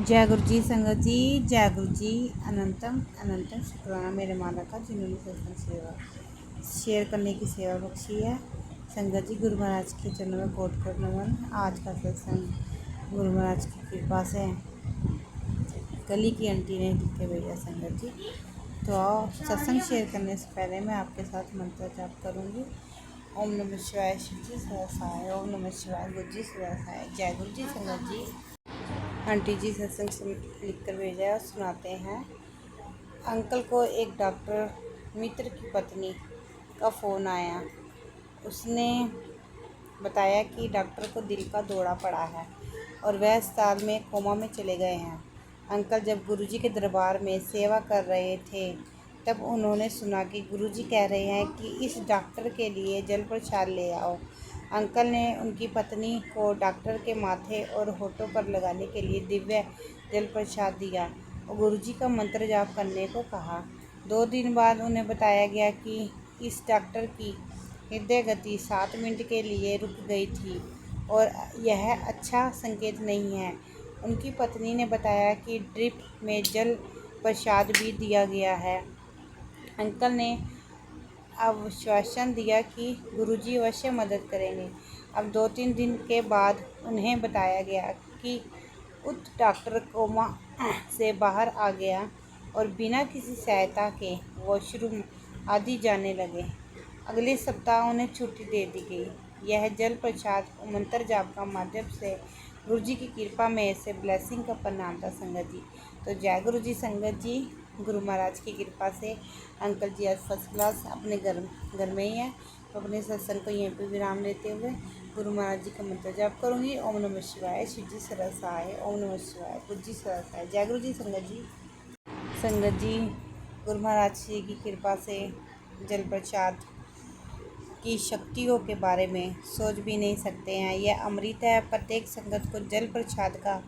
जय गुरु जी संगत जी। जय गुरु जी। अनंतम अनंतम शुक्राना मेरे मालिक का जिन्होंने सत्संग सेवा शेयर करने की सेवा बख्शी है। संगत जी, गुरु महाराज के चरणों में कोट कोट नमन। आज का सत्संग गुरु महाराज की कृपा से गली की आंटी ने लिख के भेजा। संगत जी, तो आओ सत्संग शेयर करने से पहले मैं आपके साथ मंत्र जाप करूँगी। ओम नमः शिवाय, शिव जी सदा सहाय। ओम नमः शिवाय, गुरु जी सदा सहाय। जय गुरु जी संगत जी। आंटी जी सत्संग से लिख कर भेजा है और सुनाते हैं। अंकल को एक डॉक्टर मित्र की पत्नी का फ़ोन आया। उसने बताया कि डॉक्टर को दिल का दौरा पड़ा है और वह अस्पताल में कोमा में चले गए हैं। अंकल जब गुरुजी के दरबार में सेवा कर रहे थे तब उन्होंने सुना कि गुरुजी कह रहे हैं कि इस डॉक्टर के लिए जल प्रसाद ले आओ। अंकल ने उनकी पत्नी को डॉक्टर के माथे और होठों पर लगाने के लिए दिव्य जल प्रसाद दिया और गुरुजी का मंत्र जाप करने को कहा। 2 दिन बाद उन्हें बताया गया कि इस डॉक्टर की हृदय गति 7 मिनट के लिए रुक गई थी और यह अच्छा संकेत नहीं है। उनकी पत्नी ने बताया कि ड्रिप में जल प्रसाद भी दिया गया है। अंकल ने आश्वासन दिया कि गुरुजी अवश्य मदद करेंगे। अब 2-3 दिन के बाद उन्हें बताया गया कि उक्त डॉक्टर कोमा से बाहर आ गया और बिना किसी सहायता के वॉशरूम आदि जाने लगे। अगले सप्ताह उन्हें छुट्टी दे दी गई। यह जल प्रसाद मंत्र जाप का माध्यम से गुरुजी की कृपा में से ब्लेसिंग का परिणाम था। संगत जी, तो जय गुरु जी संगत जी। गुरु महाराज की कृपा से अंकल जी आज फर्स्ट क्लास अपने घर में ही है। तो अपने सत्संग को यहीं पर विराम लेते हुए गुरु महाराज जी का मंत्र जाप करूँगी। ओम नमः शिवाय, शिव जी सदा सहाय। ओम नमः शिवाय, गुरु जी सदा सहाय। जय गुरु जी संगत जी। संगत जी, गुरु महाराज जी की कृपा से जल प्रसाद की शक्तियों के बारे में सोच भी नहीं सकते हैं। यह अमृत है। प्रत्येक संगत को जल प्रसाद का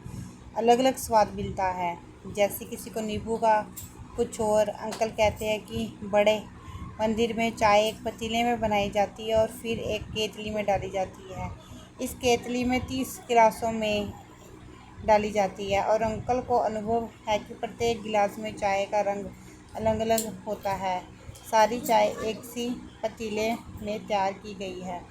अलग अलग स्वाद मिलता है। जैसे किसी को नींबू का, कुछ और। अंकल कहते हैं कि बड़े मंदिर में चाय एक पतीले में बनाई जाती है और फिर एक केतली में डाली जाती है। इस केतली में 30 गिलासों में डाली जाती है और अंकल को अनुभव है कि प्रत्येक गिलास में चाय का रंग अलग अलग होता है। सारी चाय एक सी पतीले में तैयार की गई है।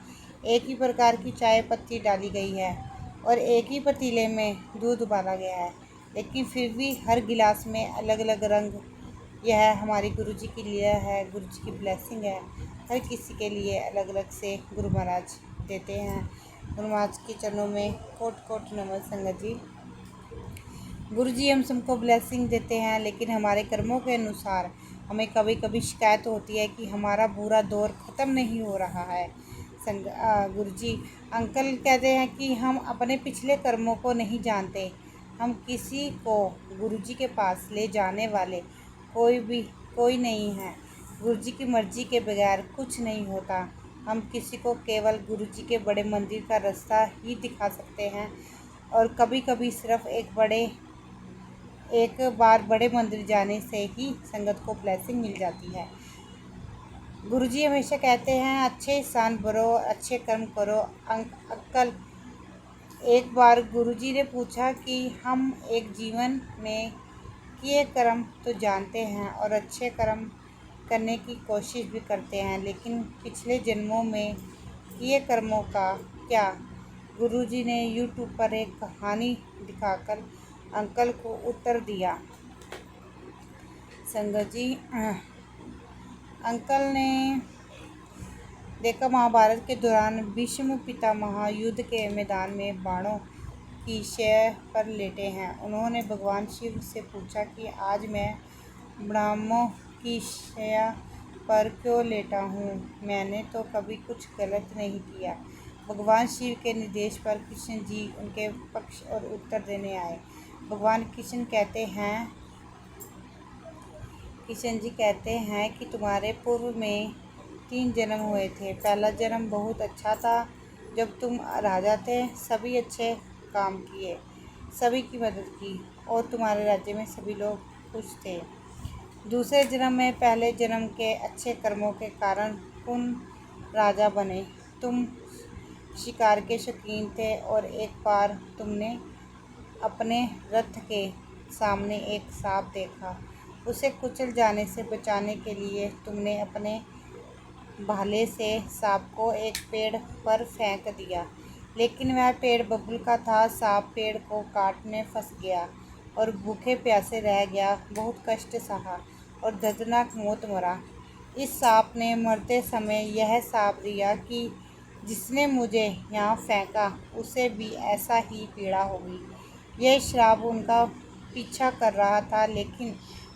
एक ही प्रकार की चाय पत्ती डाली गई है और एक ही पतीले में दूध उबाला गया है, लेकिन फिर भी हर गिलास में अलग अलग रंग। यह हमारी गुरुजी की लीला है, गुरुजी की ब्लेसिंग है। हर किसी के लिए अलग अलग से गुरु महाराज देते हैं। गुरु महाराज के चरणों में कोट कोट नमन। संगत जी, गुरुजी हम सबको ब्लेसिंग देते हैं, लेकिन हमारे कर्मों के अनुसार हमें कभी कभी शिकायत होती है कि हमारा बुरा दौर ख़त्म नहीं हो रहा है। गुरुजी अंकल कहते हैं कि हम अपने पिछले कर्मों को नहीं जानते। हम किसी को गुरुजी के पास ले जाने वाले कोई नहीं है। गुरुजी की मर्जी के बगैर कुछ नहीं होता। हम किसी को केवल गुरुजी के बड़े मंदिर का रास्ता ही दिखा सकते हैं और कभी कभी सिर्फ एक बार बड़े मंदिर जाने से ही संगत को ब्लेसिंग मिल जाती है। गुरुजी हमेशा कहते हैं अच्छे इंसान बनो, अच्छे कर्म करो। अंकल, एक बार गुरुजी ने पूछा कि हम एक जीवन में किए कर्म तो जानते हैं और अच्छे कर्म करने की कोशिश भी करते हैं, लेकिन पिछले जन्मों में किए कर्मों का क्या? गुरुजी ने यूट्यूब पर एक कहानी दिखाकर अंकल को उत्तर दिया। संगत जी, अंकल ने देखा महाभारत के दौरान भीष्म पितामह युद्ध के मैदान में बाणों की शय पर लेटे हैं। उन्होंने भगवान शिव से पूछा कि आज मैं बाणों की शय पर क्यों लेटा हूँ? मैंने तो कभी कुछ गलत नहीं किया। भगवान शिव के निर्देश पर कृष्ण जी उनके पक्ष और उत्तर देने आए। भगवान कृष्ण जी कहते हैं कि तुम्हारे पूर्व में 3 जन्म हुए थे। पहला जन्म बहुत अच्छा था, जब तुम राजा थे। सभी अच्छे काम किए, सभी की मदद की और तुम्हारे राज्य में सभी लोग खुश थे। दूसरे जन्म में पहले जन्म के अच्छे कर्मों के कारण तुम राजा बने। तुम शिकार के शौकीन थे और एक बार तुमने अपने रथ के सामने एक सांप देखा। उसे कुचल जाने से बचाने के लिए तुमने अपने भाले से सांप को एक पेड़ पर फेंक दिया, लेकिन वह पेड़ बबूल का था। सांप पेड़ को काटने फंस गया और भूखे प्यासे रह गया। बहुत कष्ट सहा और दर्दनाक मौत मरा। इस सांप ने मरते समय यह श्राप दिया कि जिसने मुझे यहाँ फेंका उसे भी ऐसा ही पीड़ा होगी। यह श्राप उनका पीछा कर रहा था, लेकिन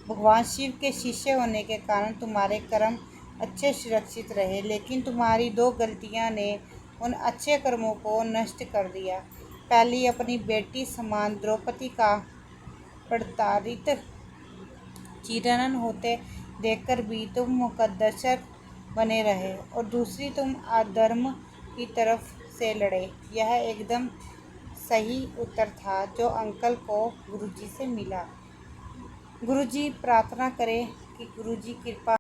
भगवान शिव के शिष्य होने के कारण तुम्हारे कर्म अच्छे सुरक्षित रहे। लेकिन तुम्हारी 2 गलतियां ने उन अच्छे कर्मों को नष्ट कर दिया। पहली, अपनी बेटी समान द्रौपदी का प्रताड़ित चिरहरण होते देखकर भी तुम मुकद्दर बने रहे, और दूसरी, तुम अधर्म की तरफ से लड़े। यह एकदम सही उत्तर था जो अंकल को गुरुजी से मिला। गुरुजी प्रार्थना करें कि गुरुजी कृपा